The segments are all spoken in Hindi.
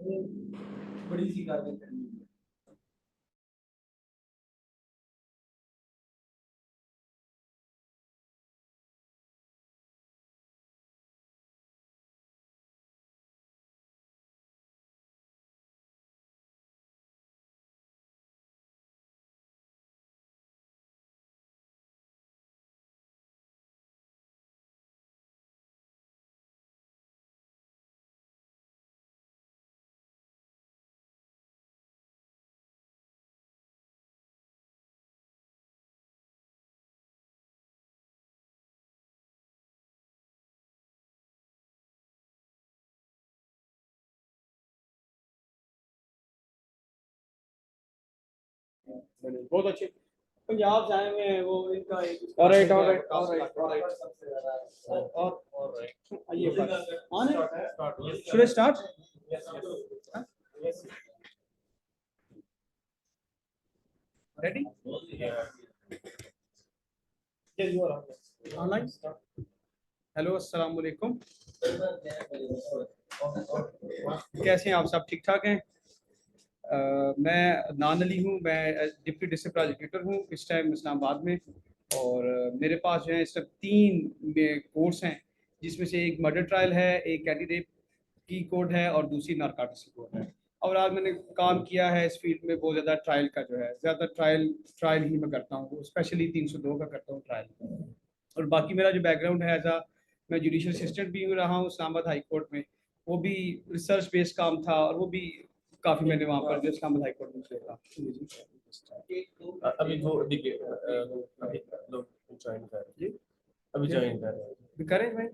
बड़ी सी कार करनी है। बहुत अच्छे पंजाब से आए हुए हैं वो इनका एक ऑलराइट ऑलराइट ऑलराइट ऑलराइट सबसे ज्यादा और ऑलराइट आइए बस ऑन है should I start ready you are online hello अस्सलाम वालेकुम कैसे हैं आप सब ठीक ठाक हैं मैं अदनान अली हूँ मैं डिप्टी डिस्ट्रिक्ट प्रोसिक्यूटर हूँ इस टाइम इस्लामाबाद में और मेरे पास जो है इस टाइम 3 कोर्ट्स हैं जिसमें से एक मर्डर ट्रायल है एक कैंडिडेट की कोर्ट है और दूसरी नारकोटिक्स की कोर्ट है और आज मैंने काम किया है इस फील्ड में बहुत ज़्यादा ट्रायल का जो है ज़्यादा ट्रायल ट्रायल ही मैं करता हूँ स्पेशली 302 का करता हूँ ट्रायल और बाकी मेरा जो बैकग्राउंड है एज आ मैं जुडिशल असिस्टेंट भी रहा हूँ इस्लामाबाद हाई कोर्ट में वो भी रिसर्च बेस्ड काम था और वो भी काफ़ी मैंने वहाँ पर जो इस्लामाबाद हाई कोर्ट में किया था अभी वो देखिए अभी लोग ज्वाइन कर रहे हैं अभी ज्वाइन कर रहे हैं करें भाई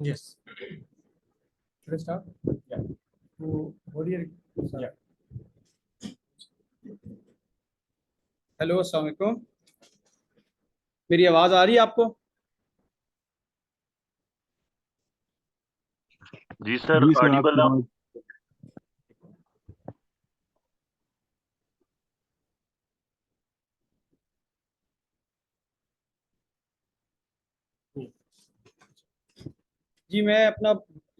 Yes. Should I start? Yeah. So, what do you? Yeah. Hello, अस्सलाम वालेकुम। मेरी आवाज आ रही है आपको? जी सर, जी सर, ऑडिबल आपकी आप? आवाज जी, मैं अपना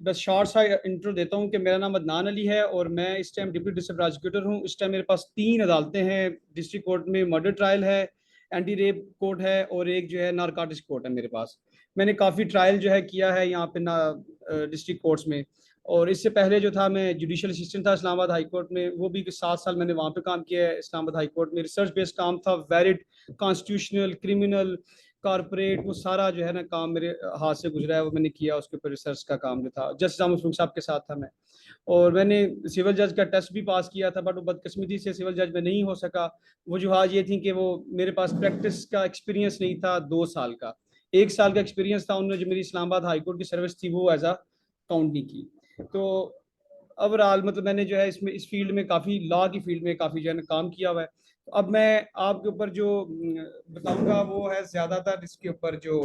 बस शॉर्ट सा इंट्रो देता हूँ कि मेरा नाम अदनान अली है और मैं इस टाइम डिप्टी डिस्ट्रिक्ट प्रोसिक्यूटर हूँ। इस टाइम मेरे पास 3 अदालतें हैं। डिस्ट्रिक्ट कोर्ट में मर्डर ट्रायल है, एंटी रेप कोर्ट है और एक जो है नारकोटिक्स कोर्ट है मेरे पास। मैंने काफ़ी ट्रायल जो है किया है यहाँ पे ना डिस्ट्रिक्ट कोर्ट्स में। और इससे पहले जो था मैं जुडिशियल असिस्टेंट था इस्लामाबाद हाई कोर्ट में, वो भी 7 साल मैंने वहाँ पे काम किया है इस्लामाबाद हाई कोर्ट में। रिसर्च बेस्ड काम था, वैलिड, कॉन्स्टिट्यूशनल, क्रिमिनल, कारपोरेट, वो सारा जो है ना काम मेरे हाथ से गुजरा है, वो मैंने किया। उसके ऊपर रिसर्च का काम जो था जस्टिस आमद फारूक साहब के साथ था मैं। और मैंने सिविल जज का टेस्ट भी पास किया था, बट वो बदकिस्मती से सिविल जज में नहीं हो सका। वजूहत ये थी कि वो मेरे पास प्रैक्टिस का एक्सपीरियंस नहीं था 2 साल का। 1 साल का एक्सपीरियंस था, उन्होंने जो मेरी इस्लामाबाद हाई कोर्ट की सर्विस थी वो एज अ काउंट नहीं की। तो ओवरऑल मतलब मैंने जो है इसमें इस फील्ड में काफ़ी, लॉ की फील्ड में काफ़ी जो है ना काम किया हुआ है। तो अब मैं आपके ऊपर जो बताऊंगा वो है ज़्यादातर इसके ऊपर जो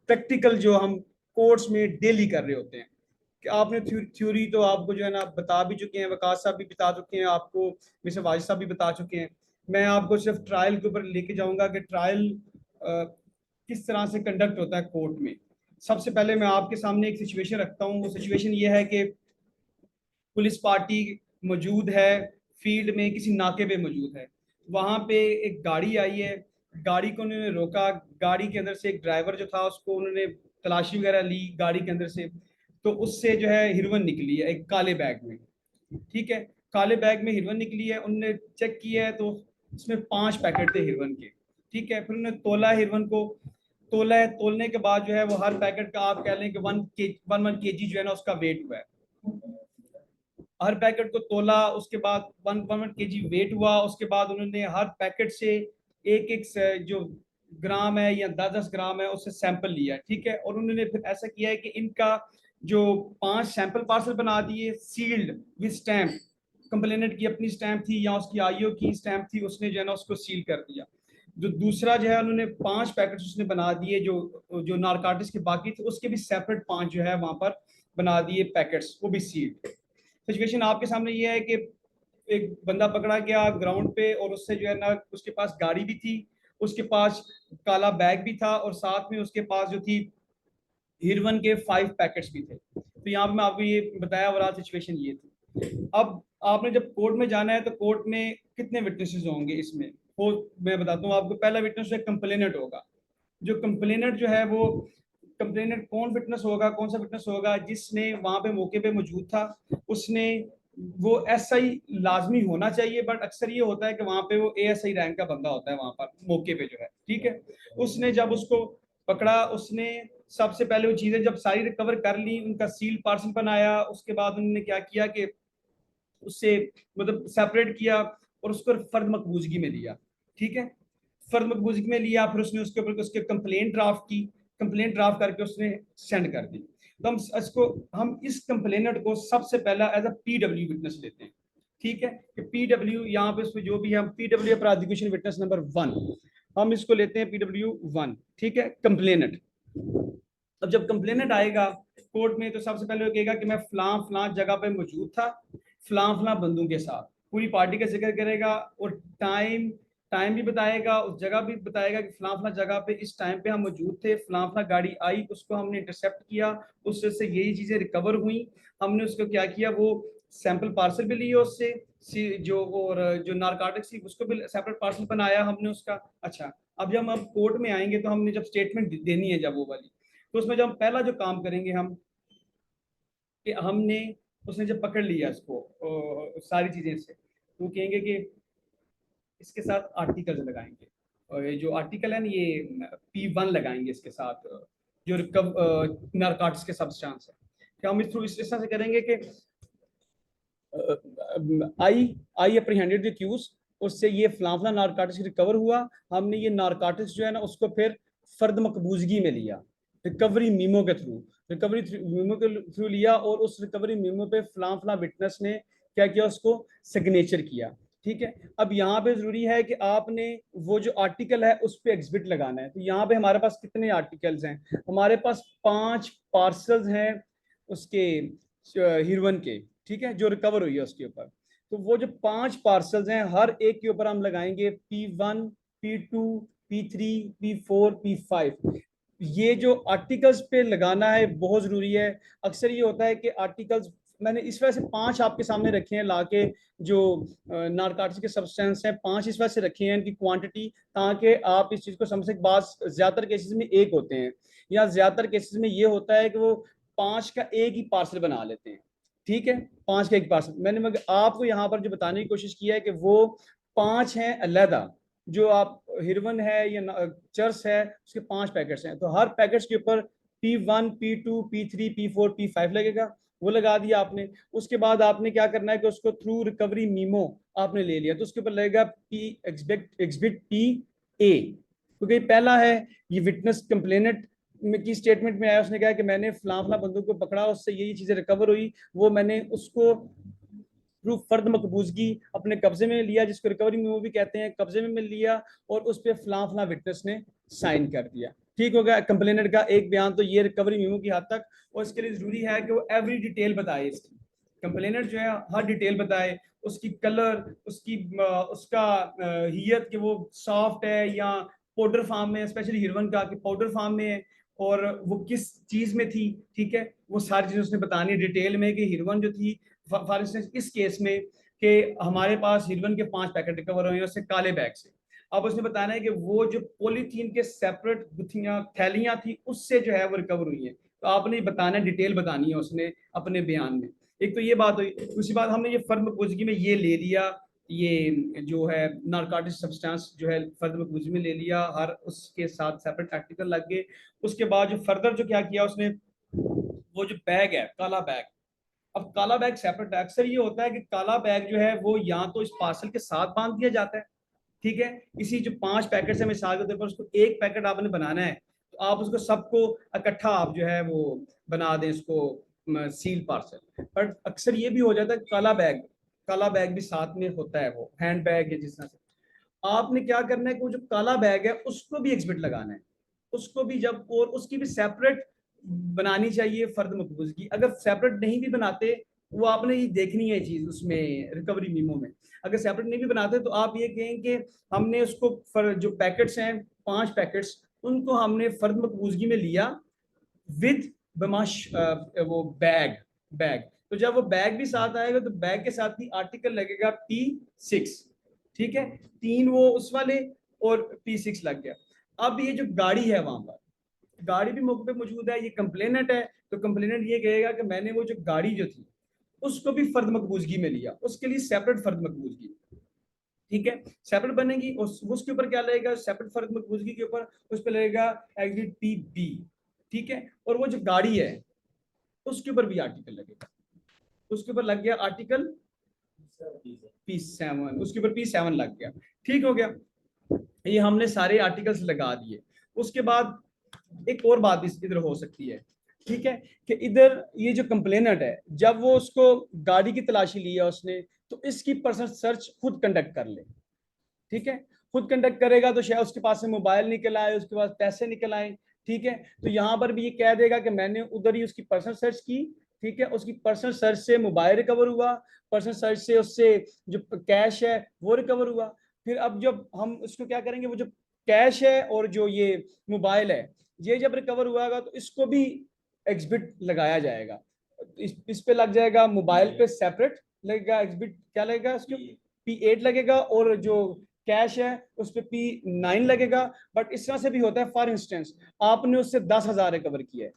प्रैक्टिकल जो हम कोर्ट्स में डेली कर रहे होते हैं। कि आपने थ्योरी तो आपको जो है ना बता भी चुके हैं, वकास साहब भी बता चुके हैं आपको, मिस्टर वाजिद साहब भी बता चुके हैं। मैं आपको सिर्फ ट्रायल के ऊपर लेके जाऊंगा कि ट्रायल किस तरह से कंडक्ट होता है कोर्ट में। सबसे पहले मैं आपके सामने एक सिचुएशन रखता हूँ। वो सिचुएशन ये है कि पुलिस पार्टी मौजूद है, फील्ड में किसी नाके पे मौजूद है। वहां पे एक गाड़ी आई है, गाड़ी को उन्होंने रोका। गाड़ी के अंदर से एक ड्राइवर जो था उसको उन्होंने तलाशी वगैरह ली गाड़ी के अंदर से। तो उससे जो है हिरवन निकली है एक काले बैग में। ठीक है, काले बैग में हिरवन निकली है, उन्होंने चेक किया है तो इसमें 5 पैकेट थे हिरवन के। ठीक है, फिर उन्होंने तोला हिरवन को। तोला है, तोलने के बाद जो है वो हर पैकेट का आप कह लें कि 1 केजी जो है ना उसका वेट हुआ है। हर पैकेट को तोला, उसके बाद 1 केजी वेट हुआ। उसके बाद उन्होंने हर पैकेट से एक एक जो ग्राम है या 10-10 ग्राम है उससे सैंपल लिया। ठीक है, और उन्होंने फिर ऐसा किया है कि इनका जो 5 सैंपल पार्सल बना दिए सील्ड विद स्टैम्प। कंप्लेनेंट की अपनी स्टैम्प थी या उसकी आईओ की स्टैम्प थी, उसने जो है ना उसको सील कर दिया। जो दूसरा जो है उन्होंने 5 पैकेट्स उसने बना दिए, जो जो नारकोटिक्स के बाकी थे उसके भी सेपरेट 5 जो है वहां पर बना दिए पैकेट्स, वो भी सील्ड। सिचुएशन आपके सामने ये है कि एक बंदा पकड़ा गया ग्राउंड पे और उससे जो है ना उसके पास गाड़ी भी थी, उसके पास काला बैग भी था और साथ में उसके पास जो थी हिरवन के 5 पैकेट्स भी थे। तो यहाँ पे मैं आपको ये बताया, ओवरऑल सिचुएशन ये थी। अब आपने जब कोर्ट में जाना है तो कोर्ट में कितने विटनेसेस होंगे इसमें, वो मैं बताता हूँ आपको। पहला विटनेस जो कंप्लेनेंट होगा। जो कंप्लेनेंट जो है वो कंप्लेनेंट कौन विटनेस होगा, कौन सा विटनेस होगा, जिसने वहां पे मौके पे मौजूद था। उसने वो एसआई लाजमी होना चाहिए, बट अक्सर ये होता है कि वहां पे वो एएसआई रैंक का बंदा होता है वहां पर मौके पे जो है। ठीक है, उसने जब उसको पकड़ा, उसने सबसे पहले वो चीजें जब सारी रिकवर कर ली, उनका सील पार्सल बनाया। उसके बाद उन्होंने क्या किया कि उससे मतलब सेपरेट किया और उसको फर्द मकबूजगी में लिया। ठीक है, फर्द मकबूजगी में लिया, फिर उसने उसके ऊपर उसके कंप्लेंट ड्राफ्ट की। कंप्लेंट ड्राफ्ट करके उसने सेंड कर दी। तो हम इस कंप्लेनेंट को सबसे पहला एज अ पीडब्ल्यू विटनेस लेते हैं। ठीक है, कि पीडब्ल्यू यहाँ पे उसमें जो भी है पीडब्ल्यू प्रोसिक्यूशन विटनेस नंबर 1, हम इसको लेते हैं पीडब्ल्यू 1। ठीक है, कंप्लेनेंट। अब जब कंप्लेनेंट आएगा कोर्ट में तो सबसे पहले वो कहेगा कि मैं फलां फलां जगह पे मौजूद था फलां फलां बंदों के साथ, पूरी पार्टी का जिक्र करेगा और टाइम टाइम भी बताएगा, उस जगह भी बताएगा कि फलां फलां जगह पे इस टाइम पे हम मौजूद थे, फलां फलां गाड़ी आई, उसको हमने इंटरसेप्ट किया, उससे से यही चीजें रिकवर हुई। हमने उसको क्या किया, वो सैंपल पार्सल भी लिए उससे जो, और जो नारकोटिक्स थी उसको भी सेपरेट पार्सल बनाया हमने उसका। अच्छा, अब जब हम कोर्ट में आएंगे तो हमने जब स्टेटमेंट देनी है जब वो वाली, तो उसमें जब पहला जो काम करेंगे हम कि हमने उसने जब पकड़ लिया इसको सारी चीजें से, तो कहेंगे कि इसके साथ आर्टिकल लगाएंगे। और ये जो आर्टिकल है ना ये P1 लगाएंगे इसके साथ, जो नारकोटिक्स के सब्सटेंस है। कि हम इस थ्रू इस तरह से करेंगे कि आई आई अप्रीहेंडेड द एक्यूज, उससे ये फलां नारकोटिक्स रिकवर हुआ। हमने ये नारकोटिक्स जो है ना उसको फिर फर्द मकबूजगी में लिया। रिकवरी मीमो के थ्रू, रिकवरी मीमो के थ्रू लिया और उस रिकवरी मीमो पे फलां फलां विटनेस ने क्या किया, उसको सिग्नेचर किया। ठीक है, अब यहाँ पे जरूरी है कि आपने वो जो आर्टिकल है उस पे एग्जिबिट लगाना है। तो यहाँ पे हमारे पास कितने आर्टिकल्स हैं, हमारे पास 5 पार्सल्स हैं उसके हिरवन के, ठीक है, जो रिकवर हुई है उसके ऊपर। तो वो जो 5 पार्सल्स हैं हर एक के ऊपर हम लगाएंगे P1, P2, P3, P4, P5। ये जो आर्टिकल्स पे लगाना है बहुत जरूरी है। अक्सर ये होता है कि आर्टिकल्स मैंने इस वजह से 5 आपके सामने रखे हैं लाके, जो नारकोटिक्स के सब्सटेंस हैं 5 इस वजह से रखे हैं इनकी क्वांटिटी, ताकि आप इस चीज को समझ सकें। बात ज्यादातर केसेस में एक होते हैं, या ज्यादातर केसेस में ये होता है कि वो 5 का एक ही पार्सल बना लेते हैं। ठीक है, 5 का एक पार्सल मैंने मगर आपको यहाँ पर जो बताने की कोशिश किया है कि वो 5 हैं अलहदा, जो आप हिरवन है या चर्स है उसके 5 पैकेट्स हैं, तो हर पैकेट्स के ऊपर P1, P2, P3, P4, P5 लगेगा, वो लगा दिया आपने। उसके बाद आपने क्या करना है कि उसको थ्रू रिकवरी मीमो आपने ले लिया, तो उसके ऊपर लगेगा P एग्जिबिट P A, क्योंकि पहला है ये विटनेस कंप्लेनेंट की स्टेटमेंट में आया, उसने कहा कि मैंने फलां फलां बंदूक को पकड़ा, उससे यही चीजें रिकवर हुई, वो मैंने उसको प्रूफ फर्द मकबूजगी अपने कब्जे में लिया, जिसको रिकवरी में वो भी कहते हैं, कब्जे में मिल लिया और उस पर फलां फलां विटनेस ने साइन कर दिया। ठीक हो गया, कंप्लेनेंट का एक बयान तो ये रिकवरी मीमो की हद तक। और इसके लिए जरूरी है कि वो एवरी डिटेल बताए इसकी, कंप्लेनेंट जो है हर डिटेल बताए, उसकी कलर, उसकी उसका हियत कि वो सॉफ्ट है या पाउडर फार्म में, स्पेशली हिरवन का कि पाउडर फार्म में है, और वो किस चीज में थी। ठीक है, वो सारी चीजें उसने बतानी डिटेल में कि हिरवन जो थी, फॉर इंस्टेंस इस केस में कि हमारे पास हिरवन के 5 पैकेट रिकवर हुए हैं उससे काले बैग से। अब उसने बताना है कि वो जो पॉलीथीन के सेपरेट गुत्थियां थैलियां थी उससे जो है वो रिकवर हुई है, तो आपने बताना है, डिटेल बतानी है उसने अपने बयान में। एक तो ये बात हुई। दूसरी बात, हमने ये फर्द मकबूजगी में ये ले लिया, ये जो है नारकोटिक सब्सटेंस जो है फर्द मकबूजगी में ले लिया, हर उसके साथ सेपरेट आर्टिकल लग गए। उसके बाद जो फर्दर जो क्या किया उसने, वो जो बैग है काला बैग, अब काला बैग सेपरेट है। अक्सर ये होता है कि काला बैग जो है वो या तो इस पार्सल के साथ बांध दिया जाता है। ठीक है, इसी जो 5 पैकेट है मिसाल के तौर पर उसको एक पैकेट आपने बनाना है, तो आप उसको सबको इकट्ठा आप जो है वो बना दें इसको सील पार्सल। बट अक्सर ये भी हो जाता है काला बैग भी साथ में होता है, वो हैंड बैग है जिस तरह से। आपने क्या करना है कि वो जो काला बैग है उसको भी एग्जिबिट लगाना है, उसको भी जब, और उसकी भी सेपरेट बनानी चाहिए फर्द मकबूजगी। अगर सेपरेट नहीं भी बनाते, वो आपने ये देखनी है चीज उसमें रिकवरी मीमो में, अगर सेपरेट नहीं भी बनाते तो आप ये कहें कि हमने उसको जो पैकेट्स हैं 5 पैकेट्स, उनको हमने फर्द मकबूजगी में लिया विद बमाश वो बैग। तो जब वो बैग भी साथ आएगा तो बैग के साथ ही आर्टिकल लगेगा P6। ठीक है, 3 वो उस वाले और P6 लग गया। अब ये जो गाड़ी है वहां पर, गाड़ी भी मौके पे मौजूद है, ये कंप्लेनेंट है, तो कंप्लेनेंट ये कहेगा कि मैंने वो जो गाड़ी जो थी उसको भी फर्द मकबूजगी में लिया, उसके लिए सेपरेट फर्द मकबूजगी। ठीक है, सेपरेट बनेगी, उसके ऊपर क्या लगेगा, सेपरेट फर्द मकबूजगी के ऊपर उस पर लगेगा एग्जिट PB। ठीक है, और वो जो गाड़ी है उसके ऊपर भी आर्टिकल लगेगा, उसके ऊपर लग गया आर्टिकल P7, उसके ऊपर P7 लग गया। ठीक हो गया, ये हमने सारे आर्टिकल्स लगा दिए। उसके बाद एक और बात इस इधर हो सकती है, ठीक है, कि इधर ये जो कंप्लेनेंट है जब वो उसको गाड़ी की तलाशी लिया उसने, तो इसकी पर्सनल सर्च खुद कंडक्ट कर ले। ठीक है, खुद कंडक्ट करेगा तो शायद उसके पास से मोबाइल निकल आए, उसके पास पैसे निकल आए। ठीक है, तो यहाँ पर भी ये कह देगा कि मैंने उधर ही उसकी पर्सनल सर्च की। ठीक है, उसकी पर्सनल सर्च से मोबाइल रिकवर हुआ, पर्सनल सर्च से उससे जो कैश है वो रिकवर हुआ। फिर अब जब हम उसको क्या करेंगे, वो जो कैश है और जो ये मोबाइल है, ये जब रिकवर हुआ तो इसको भी एग्जिबिट लगाया जाएगा। इस पे लग जाएगा, मोबाइल पे सेपरेट लगेगा एग्जिबिट, क्या लगेगा उसके P8 लगेगा, और जो कैश है उस पर P9 लगेगा। बट इस तरह से भी होता है, फॉर इंस्टेंस आपने उससे 10,000 रिकवर किया है,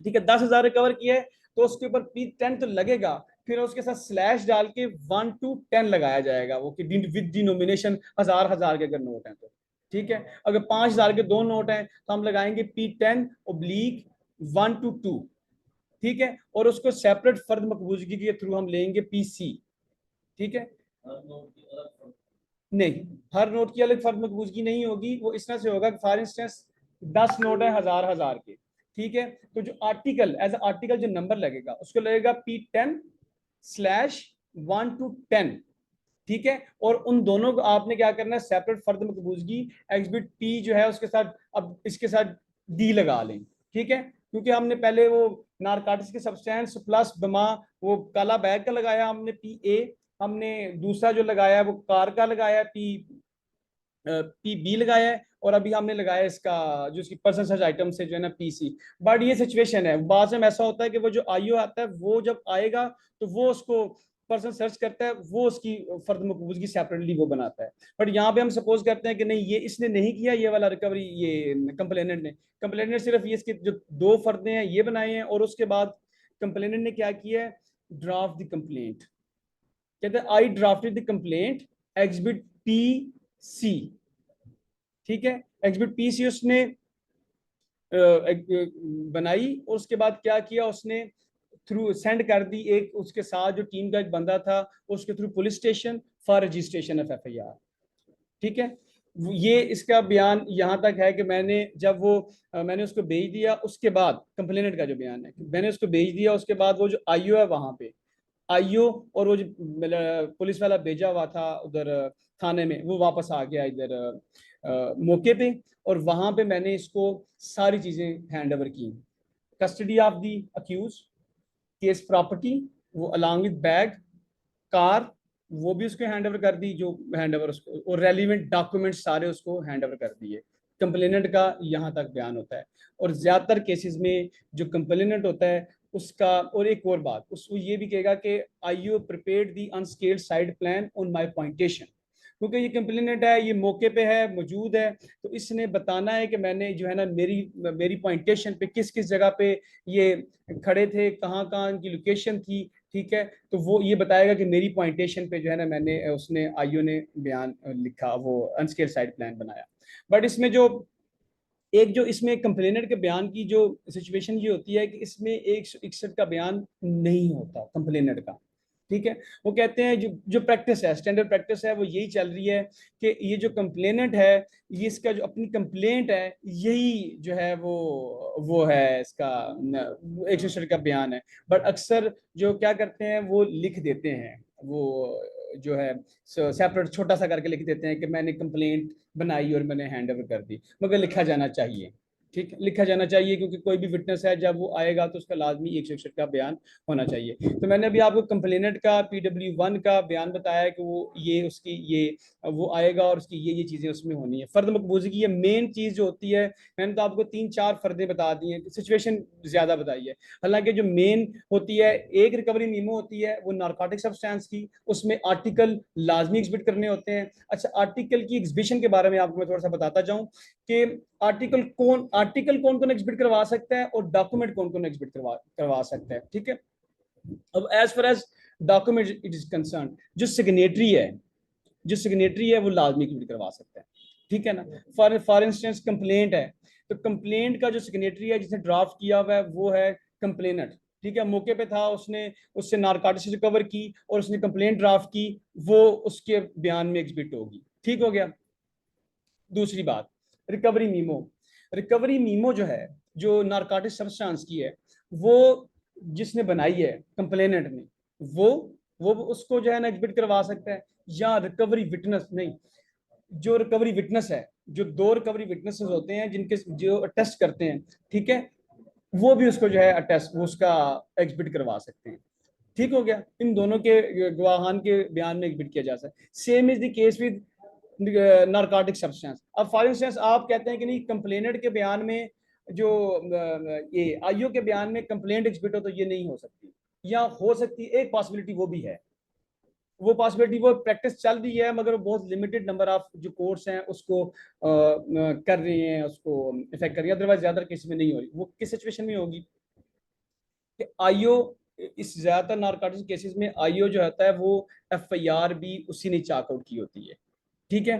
ठीक है, 10,000 रिकवर किया है, तो उसके ऊपर P10 तो लगेगा, फिर उसके साथ स्लैश डाल के 1 to 10 लगाया जाएगा, वो कि विद डिनोमिनेशन हजार हजार के अगर नोट हैं तो। ठीक है, अगर 5,000 के 2 नोट हैं तो हम लगाएंगे P10/1 to 2। ठीक है, और उसको सेपरेट फर्द मकबूजगी के थ्रू हम लेंगे PC। ठीक है, नहीं, हर नोट की अलग फर्द मकबूजगी नहीं होगी, वो इस तरह से होगा, फॉर इंस्टेंस 10 नोट है 1000 के, ठीक है। तो जो आर्टिकल एज आर्टिकल जो नंबर लगेगा उसको लगेगा P10/1 to 10, ठीक है। और उन दोनों को आपने क्या करना है, सेपरेट फर्द मकबूजगी एग्जिबिट पी जो है उसके साथ अब इसके साथ डी लगा लें, ठीक है। क्योंकि हमने पहले वो नारकोटिक्स के सब्सटेंस प्लस बमा वो काला बैग का लगाया हमने PA, हमने दूसरा जो लगाया है वो कार का लगाया है PB लगाया है, और अभी हमने लगाया इसका जो इसकी पर्सन सर्च आइटम से जो है ना PC। बट ये सिचुएशन है, बाद में ऐसा होता है कि वो जो IO आता है वो जब आएगा तो वो उसको पर्सन सर्च करता है, वो उसकी फर्द मकबूजगी सेपरेटली वो बनाता है। बट यहाँ पे हम सपोज करते हैं कि नहीं ये इसने नहीं किया ये वाला रिकवरी, ये कंप्लेनेंट सिर्फ ये इसके जो दो फर्दे हैं ये बनाए हैं, और उसके बाद कंप्लेनेंट ने क्या किया है, ड्राफ्ट द कंप्लेंट, कहते हैं I drafted the complaint exhibit PC, ठीक है। एग्जिबिट PC उसने बनाई, और उसके बाद क्या किया उसने थ्रू सेंड कर दी एक उसके साथ जो टीम का एक बंदा था उसके through police station for registration of FIR, ठीक है। ये इसका बयान यहाँ तक है कि मैंने जब वो मैंने उसको भेज दिया, उसके बाद कंप्लेनेंट का जो बयान है मैंने उसको भेज दिया, उसके बाद वो जो IO है वहां पे IO और वो जो पुलिस वाला भेजा हुआ था उधर थाने में वो वापस आ गया इधर मौके पे, और वहां पे मैंने इसको सारी चीजें हैंड ओवर की, custody of the accused, case property वो अलॉन्ग विद बैग, कार वो भी उसको हैंड ओवर कर दी, जो हैंड ओवर उसको, और रेलिवेंट डॉक्यूमेंट्स सारे उसको हैंड ओवर कर दिए। कंप्लेनेंट का यहाँ तक बयान होता है, और ज्यादातर केसेस में जो कंप्लेनेंट होता है उसका, और एक और बात उसको ये भी कहेगा कि IO prepared the unscaled side plan on my pointing, क्योंकि ये कंप्लेनेंट है ये मौके पे है मौजूद है, तो इसने बताना है कि मैंने जो है ना मेरी मेरी पॉइंटेशन पे किस किस जगह पे ये खड़े थे, कहाँ कहाँ इनकी लोकेशन थी, ठीक है। तो वो ये बताएगा कि मेरी पॉइंटेशन पे जो है ना मैंने उसने IO ने बयान लिखा, वो अनस्केल्ड साइड प्लान बनाया। बट इसमें जो एक जो इसमें कंप्लेनेंट के बयान की जो सिचुएशन ये होती है कि इसमें 161 का बयान नहीं होता कंप्लेनेंट का, ठीक है। वो कहते हैं जो जो प्रैक्टिस है स्टैंडर्ड प्रैक्टिस है वो यही चल रही है कि ये जो कंप्लेनेंट है ये इसका जो अपनी कंप्लेंट है यही जो है वो है इसका 161 का बयान है। बट अक्सर जो क्या करते हैं वो लिख देते हैं, वो जो है सेपरेट छोटा सा करके लिख देते हैं कि मैंने कंप्लेंट बनाई और मैंने हैंड ओवर कर दी, मगर लिखा जाना चाहिए, ठीक है, लिखा जाना चाहिए, क्योंकि कोई भी विटनेस है जब वो आएगा तो उसका लाजमी 161 का बयान होना चाहिए। तो मैंने अभी आपको कंप्लेनेंट का PW1 का बयान बताया कि वो ये उसकी ये वो आएगा और उसकी ये चीजें उसमें होनी है। फर्द मकबूजगी ये मेन चीज जो होती है, मैंने तो आपको 3-4 फर्दे बता दी हैं, सिचुएशन ज्यादा बताई है। हालांकि जो मेन होती है एक रिकवरी मीमो होती है वो नारकोटिक सब्सटेंस की, उसमें आर्टिकल लाजमी एग्जिबिट करने होते हैं। अच्छा आर्टिकल की एग्जिबिशन के बारे में आपको मैं थोड़ा सा बताता जाऊं कि आर्टिकल कौन कौन एग्जिबिट करवा सकता है और डॉक्यूमेंट कौन कौन एग्जिबिट करवा सकता है, ठीक है। अब as far as document it is concern, जो सिग्नेटरी है वो लाजमी एग्जिबिट करवा सकता है, ठीक है ना। फॉर इंस्टेंस कंप्लेंट है, तो कंप्लेंट का जो सिग्नेटरी है जिसने ड्राफ्ट किया हुआ है वो है कंप्लेनेंट, ठीक है। मौके पे था उसने उससे नारकोटिक्स रिकवर की और उसने कंप्लेंट ड्राफ्ट की, वो उसके बयान में एग्जिबिट होगी, ठीक हो गया। दूसरी बात रिकवरी मीमो जो है जो नारकोटिक सब्सटेंस की है वो जिसने बनाई है कंप्लेनेंट ने वो उसको जो है ना एग्जिबिट करवा सकता है, या रिकवरी विटनेस नहीं, जो रिकवरी विटनेस है, जो दो रिकवरी विटनेसेस होते हैं जिनके जो अटेस्ट करते हैं, ठीक है, वो भी उसको जो है अटेस्ट वो उसका एग्जिबिट करवा सकते हैं, ठीक हो गया। इन दोनों के गवाहान के बयान में एग्जिबिट किया जा सकता है। Same is the case with narcotic substance. अब फॉर इंस्टेंस आप कहते हैं कि नहीं कंप्लेनेंट के बयान में जो ये IO के बयान में कंप्लेंट एग्जिबिट हो तो ये नहीं हो सकती, या हो सकती एक पॉसिबिलिटी वो भी है, वो पॉसिबिलिटी वो प्रैक्टिस चल रही है मगर बहुत लिमिटेड नंबर ऑफ जो कोर्स हैं उसको कर रहे हैं, उसको इफेक्ट कर रही है, अदरवाइज ज्यादा केस में नहीं हो रही। वो किस सिचुएशन में होगी कि IO इस ज्यादातर नारकोटिक्स केसेस में IO जो होता है वो FIR भी उसी ने चाक आउट की होती है, ठीक है।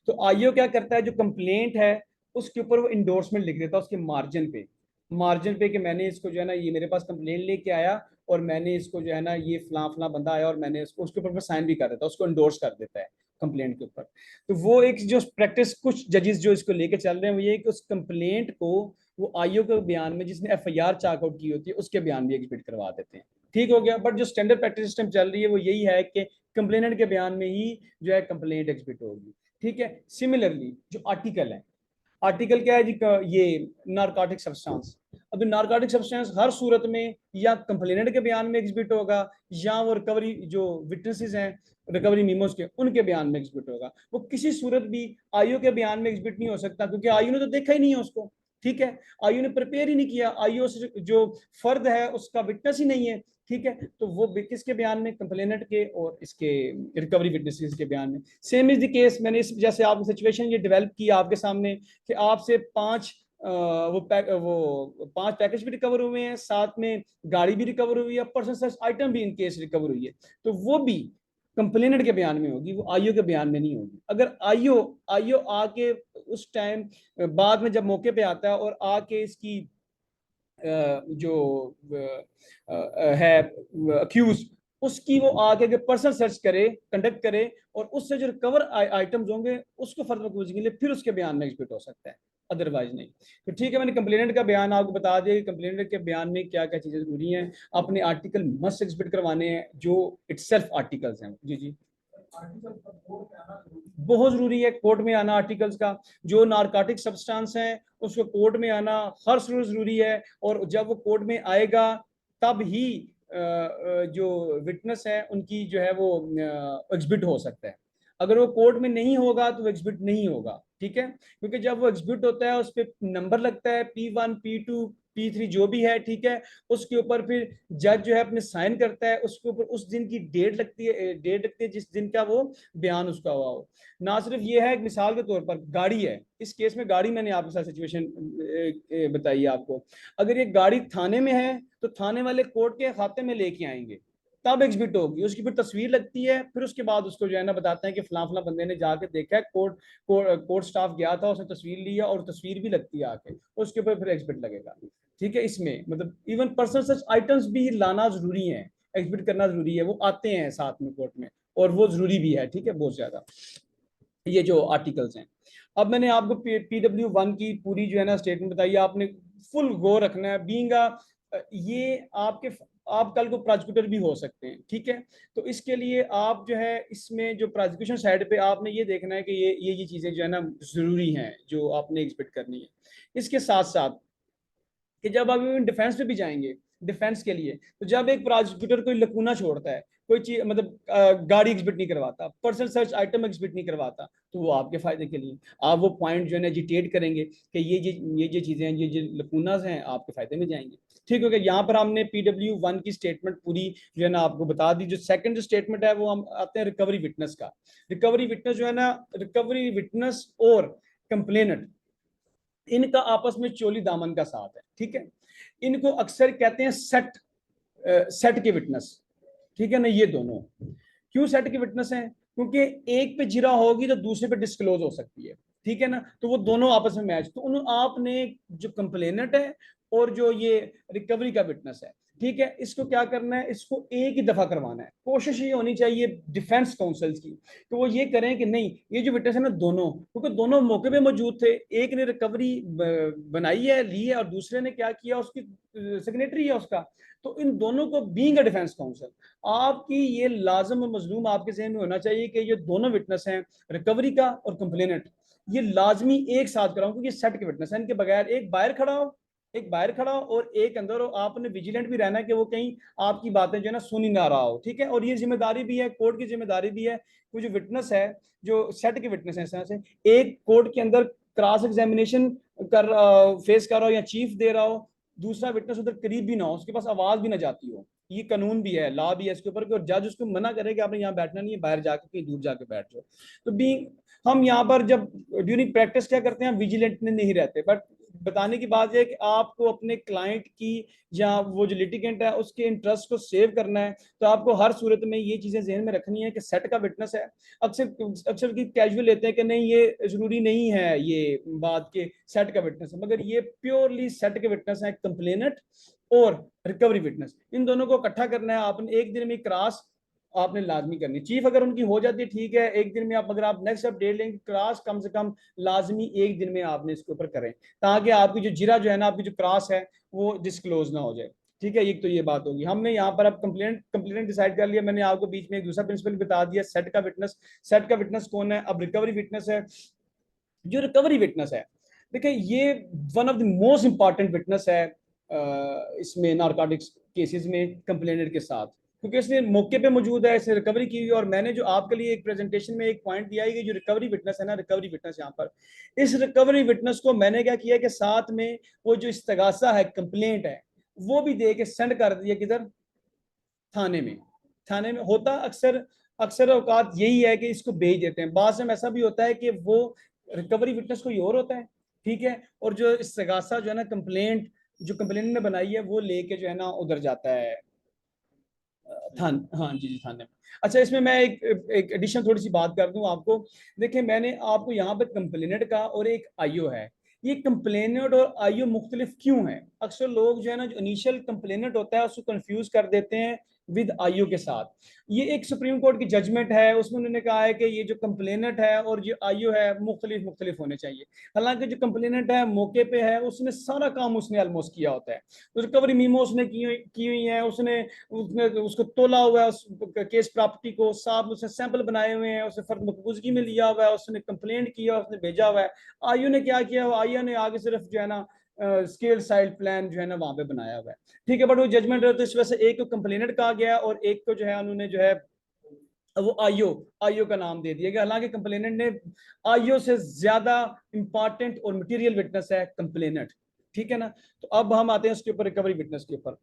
तो IO क्या करता है जो कंप्लेंट है उसके ऊपर वो इंडोर्समेंट लिख देता है उसके मार्जिन पे कि मैंने इसको जो है ना ये मेरे पास कंप्लेंट लेके आया और मैंने इसको जो है ना ये फला फला बंदा आया और मैंने इसको उसके ऊपर साइन भी कर देता है, उसको इंडोर्स कर देता है कंप्लेंट के ऊपर। तो वो एक जो प्रैक्टिस कुछ जजेस जो इसको लेके चल रहे हैं वो ये कि उस कंप्लेंट को वो आईओ के बयान में जिसने एफआईआर चाक आउट की होती है उसके बयान भी एग्जिबिट करवा देते हैं। ठीक हो गया। बट जो स्टैंडर्ड प्रैक्टिस सिस्टम चल रही है वो यही है कि कंप्लेनेंट के बयान में ही जो है कंप्लेंट एग्जिबिट होगी। ठीक है। सिमिलरली जो आर्टिकल है, आर्टिकल क्या है जी, ये नारकोटिक सब्सटेंस। अभी नारकोटिक सब्सटेंस हर सूरत में या कंप्लेनेंट के बयान में एग्जिबिट होगा या वो रिकवरी जो विटनेसेस हैं रिकवरी मीमोस के उनके बयान में एग्जिबिट होगा। वो किसी सूरत भी आईओ के बयान में एग्जिबिट नहीं हो सकता क्योंकि आईओ ने तो देखा ही नहीं है उसको। ठीक है। आईओ ने प्रिपेयर ही नहीं किया, आईओ जो फर्द है उसका विटनेस ही नहीं है। ठीक है। तो वो किसके बयान में, कंप्लेनेंट के और इसके रिकवरी विटनेसेस के बयान में। सेम इज द केस, मैंने इस जैसे आपकी सिचुएशन ये डेवलप की आपके सामने कि आपसे वो 5 पैकेज भी रिकवर हुए हैं, साथ में गाड़ी भी रिकवर हुई है, पर्सन सर्च आइटम भी इन केस रिकवर हुई है, तो वो भी कंप्लेनेंट के बयान में होगी, वो आईओ के बयान में नहीं होगी। अगर आईओ आईओ आके उस टाइम बाद में जब मौके पे आता है और आके इसकी जो है अक्यूज उसकी वो आगे के पर्सनल सर्च करे, कंडक्ट करे और उससे जो रिकवर आइटम्स होंगे उसको फर्दर खोजने के लिए फिर उसके बयान में एग्जिबिट हो सकता है, अदरवाइज नहीं। तो ठीक है, मैंने कंप्लेनेंट का बयान आपको बता दिया कि कंप्लेनेंट के बयान में क्या क्या चीजें जरूरी हैं। अपने आर्टिकल मस्ट एग्जिबिट करवाने हैं जो इटसेल्फ आर्टिकल्स हैं। जी जी, बहुत जरूरी है कोर्ट में आना आर्टिकल्स का। जो नारकोटिक सब्सटेंस है उसको कोर्ट में आना हर सूरत जरूरी है। और जब वो कोर्ट में आएगा तब ही जो विटनेस है उनकी जो है वो एग्जिबिट हो सकता है। अगर वो कोर्ट में नहीं होगा तो एग्जिबिट नहीं होगा। ठीक है। क्योंकि जब वो एग्जिबिट होता है उस पर नंबर लगता है P1 P2 P3 जो भी है। ठीक है। उसके ऊपर फिर जज जो है अपने साइन करता है, उसके ऊपर उस दिन की डेट लगती है जिस दिन का वो बयान उसका हुआ हो। ना सिर्फ ये है, मिसाल के तौर पर गाड़ी है, इस केस में गाड़ी मैंने आपके साथ सिचुएशन बताई है आपको। अगर ये गाड़ी थाने में है तो थाने वाले कोर्ट के खाते में लेके आएंगे तब एग्जिबिट होगी। उसकी फिर तस्वीर लगती है, फिर उसके बाद उसको जो है ना बताते हैं कि फलां फलां बंदे ने जाके देखा है, कोर्ट स्टाफ गया था, उसने तस्वीर लिया और तस्वीर भी लगती है आके, उसके ऊपर फिर एग्जिबिट लगेगा। ठीक है। इसमें मतलब इवन पर्सनल सच आइटम्स भी लाना जरूरी है, एग्जिबिट करना जरूरी है, वो आते हैं साथ में कोर्ट में और वो जरूरी भी है। ठीक है, बहुत ज्यादा ये जो आर्टिकल्स हैं। अब मैंने आपको PW1 की पूरी जो है ना स्टेटमेंट बताई, आपने फुल गौर रखना है। बीइंग ये आप कल को प्रोसिक्यूटर भी हो सकते हैं। ठीक है। तो इसके लिए आप जो है इसमें जो प्रोसिक्यूशन साइड पे आपने ये देखना है कि ये चीजें जो है ना जरूरी हैं जो आपने एक्सपेक्ट करनी है। इसके साथ साथ कि जब आप डिफेंस पे भी जाएंगे, डिफेंस के लिए, तो जब एक प्रोसिक्यूटर कोई लकूना छोड़ता है, कोई चीज मतलब गाड़ी एग्जिबिट नहीं करवाता, पर्सनल सर्च आइटम एग्जिबिट नहीं करवाता, तो वो आपके फायदे के लिए आप वो पॉइंट जो है ना एजिटेट करेंगे कि ये जो चीजें हैं, ये जो लकूनाज हैं आपके फायदे में जाएंगे। ठीक हो गया। यहाँ पर हमने PW1 की स्टेटमेंट पूरी जो है ना आपको बता दी। जो सेकंड स्टेटमेंट है वो हम आते हैं रिकवरी विटनेस का। रिकवरी विटनेस जो है ना, रिकवरी विटनेस और कंप्लेनेंट इनका आपस में चोली दामन का साथ है। ठीक है। इनको अक्सर कहते हैं सेट के विटनेस। ठीक है ना। ये दोनों क्यों सेट के विटनेस हैं? क्योंकि एक पे जिरा होगी तो दूसरे पे डिस्क्लोज हो सकती है। ठीक है ना। तो वो दोनों आपस में मैच, तो आपने जो कंप्लेनेंट है और जो ये रिकवरी का विटनेस है, ठीक है, इसको क्या करना है, इसको एक ही दफा करवाना है। कोशिश ये होनी चाहिए डिफेंस काउंसिल्स की तो वो ये करें कि नहीं, ये जो विटनेस है ना दोनों, क्योंकि दोनों मौके पे मौजूद थे, एक ने रिकवरी बनाई है, ली है, और दूसरे ने क्या किया, उसकी सिग्नेटरी है उसका। तो इन दोनों को बीइंग अ डिफेंस काउंसिल आपकी ये लाजम और मजलूम आपके जहन में होना चाहिए कि ये दोनों विटनेस हैं, रिकवरी का और कंप्लेनेंट, ये लाजमी एक साथ कराऊं क्योंकि सेट के विटनेस है। इनके बगैर एक बाहर खड़ा हो और एक अंदर हो। आपने विजिलेंट भी रहना है कि वो कहीं आपकी बातें जो है ना सुनी ना रहा हो। ठीक है। और ये जिम्मेदारी भी है, कोर्ट की जिम्मेदारी भी है। वो जो विटनेस है, जो सेट के विटनेस है, इस तरह से एक कोर्ट के अंदर क्रॉस एग्जामिनेशन फेस कर रहा हो या चीफ दे रहा हो, दूसरा विटनेस उधर करीब भी ना हो, उसके पास आवाज भी ना जाती हो। ये कानून भी है, लॉ भी है इसके ऊपर, और जज उसको मना करेगा आपने यहाँ बैठना नहीं है, बाहर जाके कहीं दूर जाके बैठ जाओ। तो बी हम यहाँ पर जब ड्यूरिंग प्रैक्टिस क्या करते हैं, विजिलेंट नहीं रहते। बट बताने की बात यह है कि आपको अपने क्लाइंट की या वो जो लिटिगेंट है उसके इंटरेस्ट को सेव करना है, तो आपको हर सूरत में ये चीजें जहन में रखनी है कि सेट का विटनेस है। अक्सर अक्सर की कैजुअल लेते हैं कि नहीं ये जरूरी नहीं है ये बात के सेट का विटनेस है, मगर ये प्योरली सेट के विटनेस है, कंप्लेनेंट और रिकवरी विटनेस, इन दोनों को इकट्ठा करना है आपने एक दिन में। क्रॉस आपने लाजमी करनी। चीफ अगर उनकी हो जाती है ठीक है, एक दिन में आप, अगर आप नेक्स्ट अपडेट लेंगे, क्रॉस कम से कम लाजमी एक दिन में आपने इसके ऊपर करें, ताकि आपकी जो जिरा जो है ना, आपकी जो क्रॉस है वो डिस्क्लोज ना हो जाए। ठीक है, एक तो ये बात होगी। हमने यहाँ पर अब कंप्लेनेंट डिसाइड कर लिया। मैंने आपको बीच में एक दूसरा प्रिंसिपल बता दिया, सेट का विटनेस। सेट का विटनेस कौन है? अब रिकवरी विटनेस है। जो रिकवरी विटनेस है, देखिए ये one of the most important witness है इसमें नारकोटिक्स केसेस में कंप्लेनेंट के साथ, क्योंकि इसने मौके पे मौजूद है, इसने रिकवरी की हुई। और मैंने जो आपके लिए एक प्रेजेंटेशन में एक पॉइंट दिया है कि जो रिकवरी विटनेस है ना, रिकवरी विटनेस यहाँ पर, इस रिकवरी विटनेस को मैंने क्या किया कि साथ में वो जो इस्तगासा है, कंप्लेंट है, वो भी दे के सेंड कर दिया किधर? थाने में। थाने में होता अक्सर अक्सर औकात यही है कि इसको भेज देते हैं। बाद में ऐसा भी होता है कि वो रिकवरी विटनेस कोई और होता है, ठीक है, और जो इस्तगासा जो है ना, कंप्लेंट जो कंप्लेंट ने बनाई है, वो लेके जो है ना उधर जाता है थान, हाँ जी जी, थाने में। अच्छा, इसमें मैं एक एडिशन थोड़ी सी बात कर दूं आपको। देखिए, मैंने आपको यहाँ पे कंप्लेनेंट का और एक आईओ है। ये कंप्लेनेंट और आईओ मुख्तलिफ क्यों है? अक्सर लोग जो है ना, जो इनिशियल कंप्लेनेंट होता है उसको कंफ्यूज कर देते हैं विद आईओ के साथ। ये एक सुप्रीम कोर्ट की जजमेंट है, उसमें उन्होंने कहा है कि ये जो कंप्लेनेंट है और जो आईओ है मुख्तलिफ मुख्तलिफ होने चाहिए। हालांकि जो कंप्लेनेंट है मौके पे है, उसने सारा काम उसने ऑलमोस्ट किया होता है। तो रिकवरी मीमो उसने की हुई है, उसने उसने उसको तोला हुआ है, उस केस प्रॉपर्टी को साफ, उसने सैंपल बनाए हुए हैं, उसने फर्द मकबूजगी में लिया हुआ है, उसने कंप्लेंट किया, उसने भेजा हुआ है। आईओ ने क्या किया? आईओ ने आगे सिर्फ जो है ना स्केल साइड प्लान जो है ना वहां पे बनाया हुआ है। ठीक है, बट वो जजमेंट है, तो इस वजह से एक को कंप्लेनेंट कहा गया और एक को जो है उन्होंने जो है वो आईओ आईओ का नाम दे दिया गया। हालांकि कंप्लेनेंट ने आईओ से ज्यादा इंपॉर्टेंट और मटेरियल विटनेस है कंप्लेनेंट। ठीक है ना। तो अब हम आते हैं उसके ऊपर, रिकवरी विटनेस के ऊपर।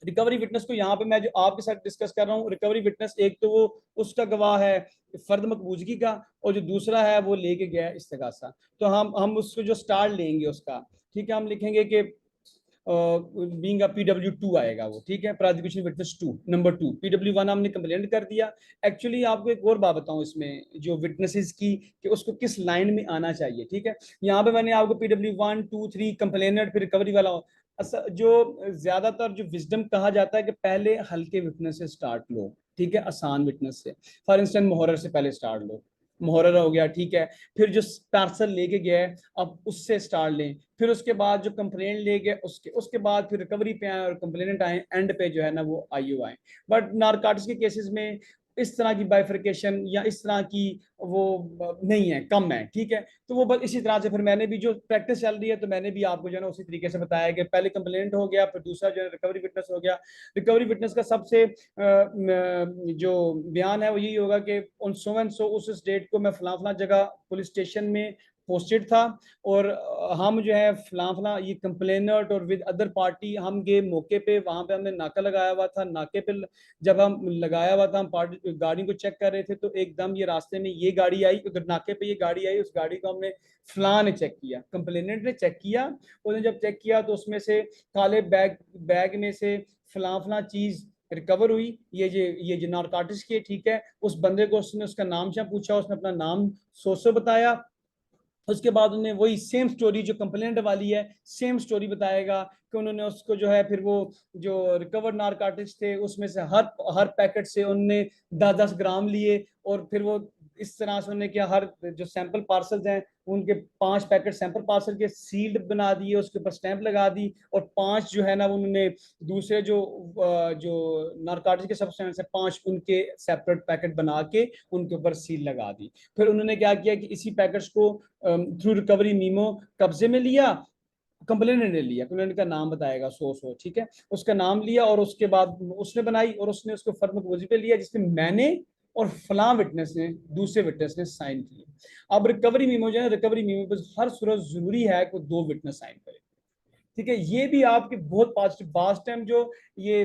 रिकवरी विटनेस को यहाँ पे मैं जो आपके साथ डिस्कस कर रहा हूँ, रिकवरी विटनेस एक तो वो उसका गवाह है फर्द मकबूजगी का, और जो दूसरा है वो लेके गया इस्तेगासा। तो हम उसको जो स्टार लेंगे उसका, ठीक है, हम लिखेंगे कि बीइंग अ PW2 आएगा वो। ठीक है, प्रोसिक्यूशन विटनेस 2, नंबर 2। PW1 हमने कंप्लेंट कर दिया। एक्चुअली आपको एक और बात बताऊं इसमें जो विटनेसेस की, कि उसको किस लाइन में आना चाहिए। ठीक है, यहाँ पे मैंने आपको PW1 2 3 कंप्लेनेंट फिर रिकवरी वाला जो ज्यादातर जो विजडम कहा जाता है कि पहले हल्के विटनेस से स्टार्ट लो, ठीक है, आसान विटनेस से। फॉर इंस्टेंस मुहर्रर से पहले स्टार्ट लो, मुहर्रर हो गया, ठीक है। फिर जो पार्सल लेके गया है अब उससे स्टार्ट लें। फिर उसके बाद जो कंप्लेंट ले गए उसके बाद फिर रिकवरी पे आए और कंप्लेनेंट आए, एंड पे जो है ना वो आईओ आए। बट नारकोटिक्स के केसेस में इस तरह की बाइफर्केशन या इस तरह की वो नहीं है, कम है। ठीक है, तो वो बस इसी तरह से फिर मैंने भी जो प्रैक्टिस चल रही है, तो मैंने भी आपको जो है ना उसी तरीके से बताया कि पहले कंप्लेंट हो गया, फिर दूसरा जो है रिकवरी विटनेस हो गया। रिकवरी विटनेस का सबसे जो बयान है वो यही होगा कि ऑन सो एंड सो उस डेट को मैं फला फला जगह पुलिस स्टेशन में पोस्टेड था, और हम जो है फला फला ये कंप्लेनर और विद अदर पार्टी हम गए मौके पे, वहां पे हमने नाका लगाया हुआ था। नाके पे जब हम लगाया हुआ था, हम पार्टी गाड़ी को चेक कर रहे थे, तो एकदम ये रास्ते में ये गाड़ी आई, उधर नाके पे ये गाड़ी आई, उस गाड़ी को हमने फला ने चेक किया, कंप्लेनेंट ने चेक किया। उसने जब चेक किया तो उसमें से काले बैग में से फला फला चीज रिकवर हुई, ये जो नारकोटिक्स की, ठीक है। उस बंदे को उसने उसका नाम से पूछा, उसने अपना नाम सोसो बताया। उसके बाद उन्होंने वही सेम स्टोरी जो कंप्लेंट वाली है, सेम स्टोरी बताएगा कि उन्होंने उसको जो है फिर वो जो रिकवर्ड नारकोटिक्स थे उसमें से हर पैकेट से उन्होंने 10-10 ग्राम लिए, और फिर वो इस तरह से उन्होंने किया, हर जो सैंपल पार्सल्स हैं उनके 5 पैकेट सैंपल पार्सल के सील्ड बना दिए, उसके ऊपर स्टैंप लगा दी, और 5 जो है ना उन्होंने दूसरे जो नारकोटिक्स के सब्सटेंस है 5 उनके सेपरेट पैकेट बना के उनके ऊपर सील लगा दी। फिर उन्होंने क्या किया कि इसी पैकेट्स को थ्रू रिकवरी मीमो कब्जे में लिया। कंप्लेनेंट ने लिया, कंप्लेनेंट का नाम बताएगा सो ठीक है, उसका नाम लिया, और उसके बाद उसने बनाई और उसने उसको फर्म मकबूजी पे लिया, जिसमें मैंने और फला विटनेस ने, दूसरे विटनेस ने साइन किए। अब रिकवरी मीमो जो है, रिकवरी मीमो पर हर सूरत जरूरी है कि 2 विटनेस साइन करे। ठीक है, ये भी आपके बहुत पॉजिटिव बास्ट टाइम जो ये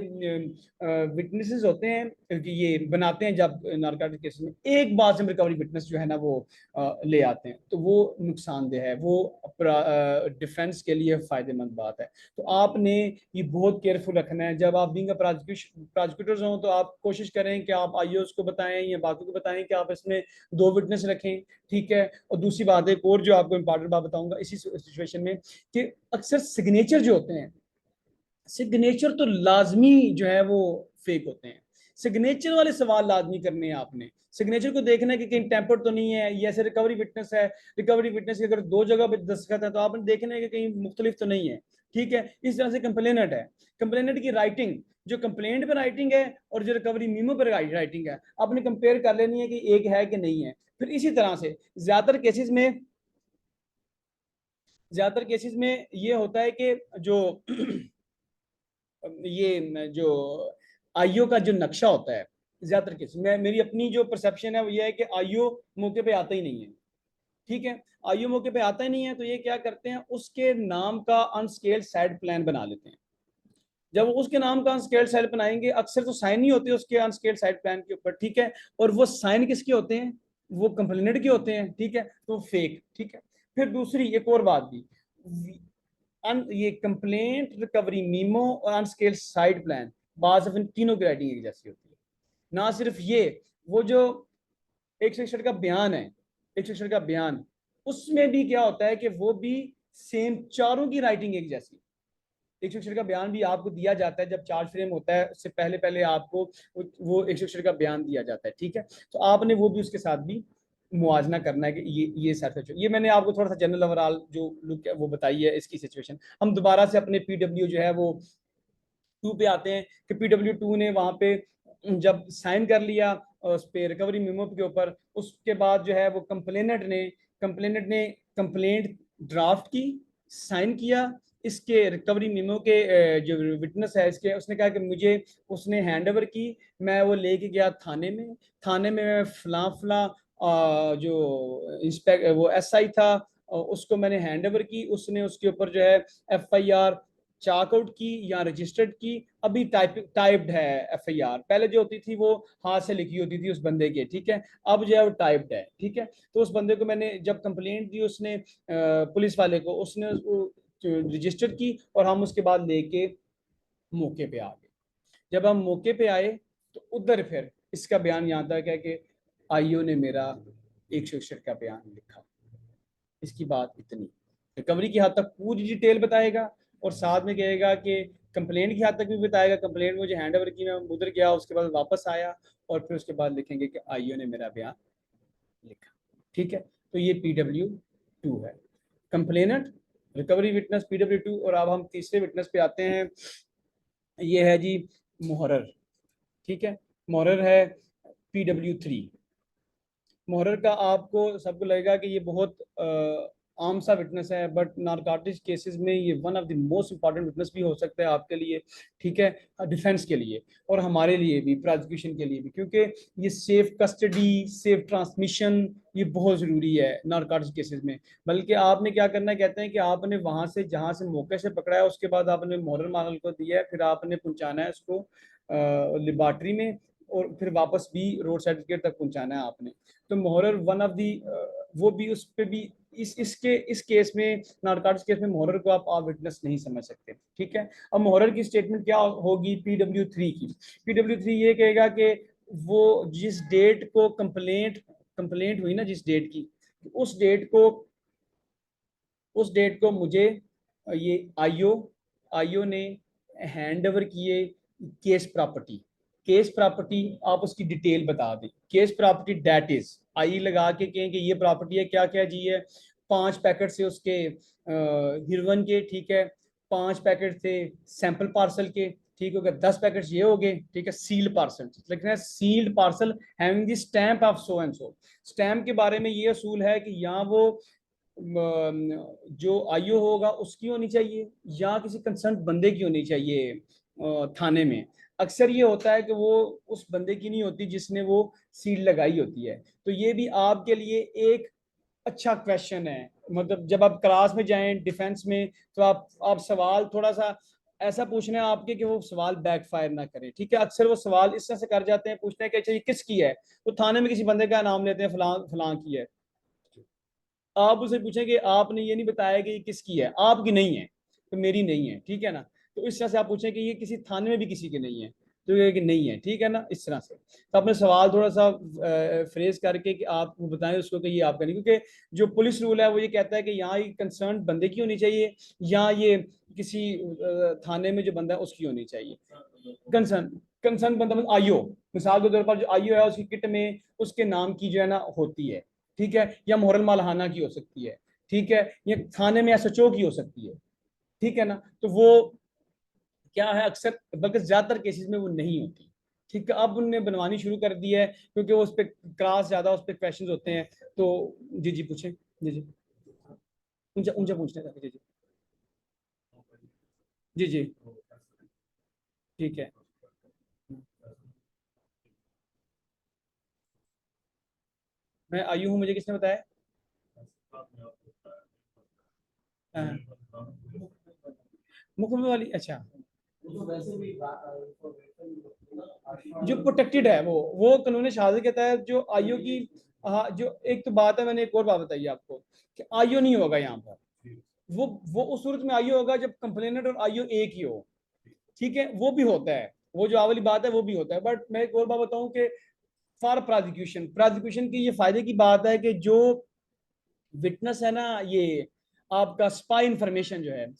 विटनेसेस होते हैं कि ये बनाते हैं जब नारकोटिक केस में, एक बार से रिकवरी विटनेस जो है ना वो ले आते हैं, तो वो नुकसानदेह है, वो डिफेंस के लिए फायदेमंद बात है। तो आपने ये बहुत केयरफुल रखना है जब आप बीइंग प्रोसिक्यूटर्स हो, तो आप कोशिश करें कि आप आईओएस को बताएं या बाकी को बताएं कि आप इसमें 2 विटनेस रखें। ठीक है, और दूसरी बात एक और जो आपको इंपॉर्टेंट बात बताऊंगा इसी सिचुएशन में, कि अक्सर सिग्नेचर जो होते हैं, सिग्नेचर तो लाजमी जो है वो फेक होते हैं। सिग्नेचर वाले सवाल लाजमी करने हैं आपने। सिग्नेचर को देखना है कि कहीं टेम्पर तो नहीं है, ये ऐसे रिकवरी विटनेस है, रिकवरी विटनेस की अगर दो जगह पे दस्तखत है तो आपने देखना है कि कहीं मुख्तलिफ तो नहीं है। ठीक है, इस तरह से कंप्लेनेंट है, कंप्लेनेंट की राइटिंग, जो कंप्लेंट पे राइटिंग है और जो रिकवरी मीमो पर राइटिंग है, आपने कंपेयर कर लेनी है कि एक है कि नहीं है। फिर इसी तरह से ज्यादातर केसेस में ये होता है कि जो ये जो आईओ का जो नक्शा होता है, ज्यादातर केस में मेरी अपनी जो परसेप्शन है वो ये है कि आईओ मौके पे आता ही नहीं है। ठीक है, आईओ मौके पे आता ही नहीं है, तो ये क्या करते हैं, उसके नाम का अनस्केल्ड साइड प्लान बना लेते हैं। जब उसके नाम का अनस्केल्ड साइड बनाएंगे, अक्सर तो साइन ही होते हैं उसके अनस्केल्ड साइड प्लान के ऊपर। ठीक है, और वो साइन किसके होते हैं, वो कंप्लेनेंट के होते हैं। ठीक है, तो फेक। ठीक है, फिर दूसरी एक और बात भी, ये कंप्लेंट, रिकवरी मीमो और अनस्केल्ड साइड प्लान, बाज इन तीनों की राइटिंग एक जैसी होती है। ना सिर्फ ये, वो जो 161 का बयान है, 161 का बयान, उसमें भी क्या होता है कि वो भी सेम, चारों की राइटिंग एक जैसी। 161 का बयान भी आपको दिया जाता है जब चार्ज फ्रेम होता है, उससे पहले पहले आपको वो 161 का बयान दिया जाता है। ठीक है, तो आपने वो भी उसके साथ भी मुआजना करना है कि ये सच। ये मैंने आपको थोड़ा सा जनरल ओवरऑल जो लुक है वो बताई है इसकी सिचुएशन। हम दोबारा से अपने पीडब्ल्यू जो है वो 2 पे आते हैं कि पीडब्ल्यू 2 ने वहां पे जब साइन कर लिया उस पे रिकवरी मेमो के ऊपर, उसके बाद जो है वो कंप्लेनेंट ने कंप्लेंट ड्राफ्ट की, साइन किया, इसके रिकवरी मेमो के जो विटनेस है इसके, उसने कहा कि मुझे, उसने हैंड ओवर की, मैं वो लेके गया थाने में मैं फला फला जो इंस्पेक्ट वो एसआई था, उसको मैंने हैंड ओवर की, उसने उसके ऊपर जो है एफआईआर चाकआउट की या रजिस्टर्ड की। अभी टाइप्ड है एफआईआर, पहले जो होती थी वो हाथ से लिखी होती थी उस बंदे के। ठीक है, अब जो है वो टाइप्ड है। ठीक है, तो उस बंदे को मैंने जब कंप्लेंट दी उसने पुलिस वाले को, उसने रजिस्टर की और हम उसके बाद लेके मौके पे आ गए। जब हम मौके पे आए तो उधर फिर इसका बयान यहाँ तक है कि आईओ ने मेरा 161 का बयान लिखा। इसकी बात इतनी, रिकवरी की हद तक पूरी डिटेल बताएगा और साथ में कहेगा कि कंप्लेंट की हद तक भी बताएगा, कंप्लेंट मुझे हैंड ओवर की, मैं उधर गया, उसके बाद वापस आया, और फिर उसके बाद लिखेंगे कि आईओ ने मेरा बयान लिखा। ठीक है, तो ये PW2 है, कंप्लेनेंट, रिकवरी विटनेस PW2। और अब हम तीसरे विटनेस पे आते हैं, ये है जी मुहर्रर। ठीक है, मुहर्रर है PW3। मुहर्रर का आपको सबको लगेगा कि ये बहुत आम सा विटनेस है, बट नारकोटिक्स केसेस में ये one of the most important witness भी हो सकता है आपके लिए। ठीक है, डिफेंस के लिए और हमारे लिए भी, प्रोसिक्यूशन के लिए भी, क्योंकि ये सेफ कस्टडी, सेफ ट्रांसमिशन, ये बहुत ज़रूरी है नारकोटिक्स केसेस में। बल्कि आपने क्या करना है, कहते हैं कि आपने वहाँ से, जहाँ से मौके से पकड़ा है, उसके बाद आपने मुहर्रर मॉडल को दिया है, फिर आपने पहुँचाना है उसको लेबॉर्ट्री में, और फिर वापस भी रोड सर्टिफिकेट तक पहुँचाना है आपने। तो मुहर्रर वन ऑफ दी, वो भी उस पे भी, इस केस में, नारकोटिक्स केस में मुहर्रर को आप विटनेस नहीं समझ सकते। ठीक है, अब मुहर्रर की स्टेटमेंट क्या होगी PW3 की? PW3 ये कहेगा कि वो जिस डेट को कंप्लेंट हुई ना, जिस डेट की, उस डेट को मुझे ये आईओ ने हैंड ओवर किए केस प्रॉपर्टी आप उसकी डिटेल बता दें। केस प्रॉपर्टी डेट इज, आई लगा के कहें कि ये प्रॉपर्टी है, क्या क्या जी है, 5 पैकेट से उसके हिरवन के। ठीक है, 5 पैकेट थे सैंपल पार्सल के। ठीक हो गया, 10 पैकेट ये हो गए। ठीक है, सील्ड पार्सल लिखना है, sealed parcel having the stamp of so and so. Stamp के बारे में ये असूल है कि यहाँ वो जो आईओ होगा उसकी होनी चाहिए या किसी कंसर्न बंदे की होनी चाहिए थाने में। अक्सर ये होता है कि वो उस बंदे की नहीं होती जिसने वो सील लगाई होती है। तो ये भी आपके लिए एक अच्छा क्वेश्चन है, मतलब जब आप क्लास में जाएं डिफेंस में, तो आप सवाल थोड़ा सा ऐसा पूछना है आपके कि वो सवाल बैकफायर ना करे। ठीक है, अक्सर वो सवाल इस तरह से कर जाते हैं, पूछते हैं कि अच्छा ये किसकी है, तो थाने में किसी बंदे का नाम लेते हैं, फलां फलां की है। आप उसे पूछें कि आपने ये नहीं बताया कि ये किसकी है, आपकी नहीं है तो मेरी नहीं है। ठीक है ना, तो इस तरह से आप पूछें कि ये किसी थाने में भी किसी की नहीं है, तो ये कि नहीं है। ठीक है ना, इस तरह से तो अपने सवाल थोड़ा सा फ्रेज करके कि आप बताएं उसको कि ये आपका नहीं, क्योंकि जो पुलिस रूल है वो ये कहता है कि यहाँ ये कंसर्न बंदे की होनी चाहिए या ये किसी थाने में जो बंदा है उसकी होनी चाहिए कंसर्न। कंसर्न बंदा आईओ, मिसाल के तौर पर जो आईओ है उसकी किट में उसके नाम की जो है ना होती है, ठीक है, या मोहरल मालहाना की हो सकती है, ठीक है, या थाने में एसएचओ की हो सकती है, ठीक है ना। तो वो क्या है, अक्सर बल्कि ज्यादातर केसेस में वो नहीं होती, ठीक है। अब उनने बनवानी शुरू कर दी है क्योंकि वो उस पर क्लास ज्यादा, उस पर क्वेश्चन होते हैं। तो जी जी पूछें, जी जी, ऊंचा ऊंचा पूछना था, जी जी, जी जी, ठीक है। मैं आयु हूँ, मुझे किसने बताया? हाँ, मुकम्मल वाली, अच्छा। जो प्रोटेक्टेड है वो कानून शहादत के तहत जो आईओ की, हाँ, जो एक तो बात है, मैंने एक और बात बताई आपको कि आईओ नहीं होगा यहाँ पर। वो उस सूरत में आईओ होगा जब कंप्लेनेंट और आईओ एक ही हो, ठीक है, वो भी होता है, वो जो वाली बात है वो भी होता है। बट मैं एक और बात बताऊं कि फॉर प्रोसिक्यूशन, प्रोसिक्यूशन की ये फायदे की बात है कि जो विटनेस है ना, ये आपका स्पाई इंफॉर्मेशन जो है,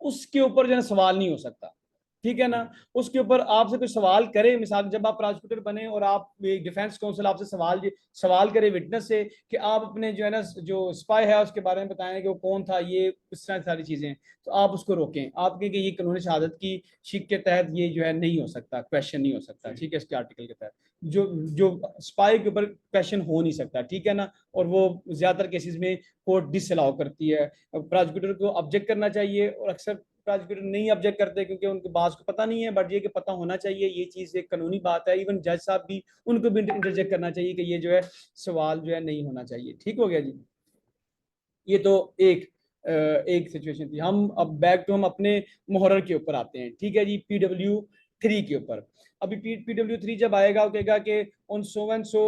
उसके ऊपर जो है सवाल नहीं हो सकता, ठीक है ना। उसके ऊपर आपसे कोई सवाल करे, मिसाल जब आप प्रोसिक्यूटर बने और आप डिफेंस काउंसिल आपसे सवाल करे विटनेस से कि आप अपने जो है ना जो स्पाई है उसके बारे में बताएं कि वो कौन था, ये इस तरह की सारी चीजें, तो आप उसको रोकें, आप कहें कि ये कानून शहादत की शिक के तहत ये जो है नहीं हो सकता, क्वेश्चन नहीं हो सकता, ठीक है, इसके आर्टिकल के तहत जो जो स्पाई के ऊपर क्वेश्चन हो नहीं सकता, ठीक है ना। और वो ज्यादातर केसेस में कोर्ट डिसअलाउ करती है। प्रोसिक्यूटर को ऑब्जेक्ट करना चाहिए, और अक्सर प्रोसिक्यूटर नहीं ऑब्जेक्ट करते क्योंकि उनके बात को पता नहीं है, बट ये कि पता होना चाहिए, ये चीज एक कानूनी बात है। इवन जज साहब भी, उनको भी इंटरजेक्ट करना चाहिए कि ये जो है सवाल जो है नहीं होना चाहिए, ठीक हो गया जी। ये तो एक सिचुएशन थी। हम अब बैक टू हम अपने मुहर्रर के ऊपर आते हैं, ठीक है जी, PW3 के ऊपर। अभी PW3 जब आएगा वो कहेगा कि on so and so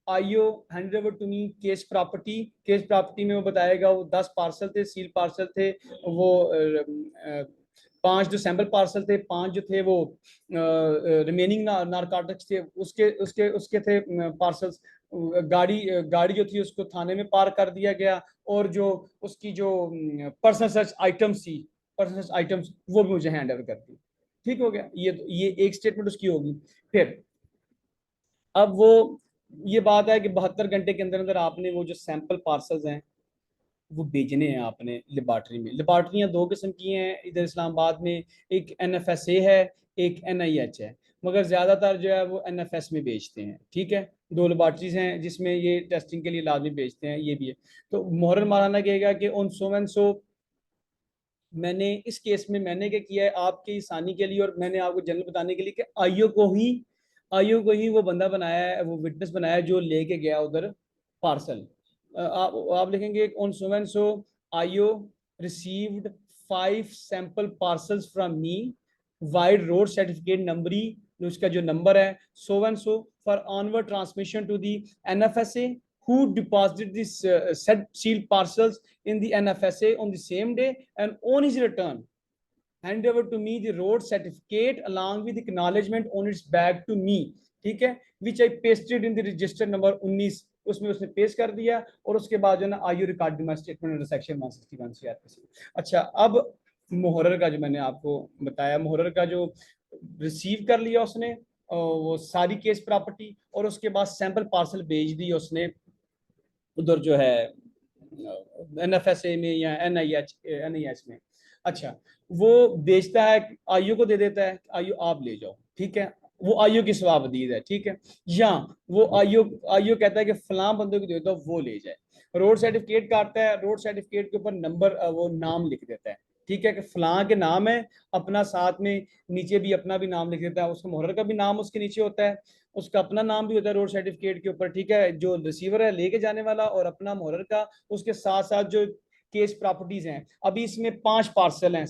IO hand over to me case property में वो बताएगा वो 10 पार्सल थे, सील पार्सल थे, वो 5 जो सैंपल पार्सल थे, 5 जो थे वो रिमेनिंग नारकोटिक्स थे, उसके उसके उसके थे पार्सल्स। गाड़ी गाड़ी जो थी उसको थाने में पार्क कर दिया गया, और जो उसकी जो पर्सनल सर्च आइटम्स थी, पर्सनल आइटम्स वो भी मुझे हैंड ओवर कर दी, ठीक हो गया। ये एक स्टेटमेंट उसकी होगी। फिर अब वो ये बात है कि 72 घंटे के अंदर अंदर आपने वो जो सैंपल पार्सल्स हैं वो भेजने हैं आपने लेबॉर्ट्री में। लेबॉर्ट्रियाँ दो किस्म की हैं इधर इस्लामाबाद में, एक NFSA है, एक NIH है, मगर ज़्यादातर जो है वो NFS में भेजते हैं, ठीक है। दो लेबॉर्ट्रीज हैं जिसमें ये टेस्टिंग के लिए लाजमी भेजते हैं, ये भी है। तो मोहर माराना कहेगा कि ऑन सो एंड सो, मैंने इस केस में मैंने क्या किया है आपकी आसानी के लिए, और मैंने आपको जनरल बताने के लिए कि आईओ को ही वो बंदा बनाया है, वो विटनेस बनाया है जो लेके गया उधर पार्सल। आप लिखेंगे on so and so IO received 5 sample parcels from me vide road certificate नंबरी, उसका जो नंबर है so and so, for onward transmission to the NFSA who deposited this said sealed parcels in the NFSA on the same day, and on his return hand over to me the road certificate along with acknowledgement on its back to me, ठीक है, which I pasted in the register number 19, उसमें उसने पेश कर दिया, और उसके बाद जो ना आयु record my statement under section 161 CRPC। अच्छा, अब मुहर्रर का जो मैंने आपको बताया, मुहर्रर का जो रिसीव कर लिया उसने वो सारी केस प्रॉपर्टी, और उसके बाद सैंपल पार्सल भेज दी उसने उधर जो है NFSA में या NIH में। अच्छा, वो बेचता है, आयु को दे देता है, आयु आप ले जाओ, ठीक है, वो आयु की सवाबदीद है, ठीक है। या वो आयु कहता है कि फलां बंदे को दे दो, वो ले जाए, रोड सर्टिफिकेट काटता है, रोड सर्टिफिकेट के ऊपर नंबर वो नाम लिख देता है, ठीक है, कि फलां के नाम है, अपना साथ में नीचे भी अपना भी नाम लिख देता है, उसका मुहर्रर का भी नाम उसके नीचे होता है, उसका अपना नाम भी होता है रोड सर्टिफिकेट के ऊपर, ठीक है, जो रिसीवर है लेके जाने वाला, और अपना मुहर्रर का, उसके साथ साथ जो केस प्रॉपर्टीज हैं। अभी इसमें 5 पार्सल हैं।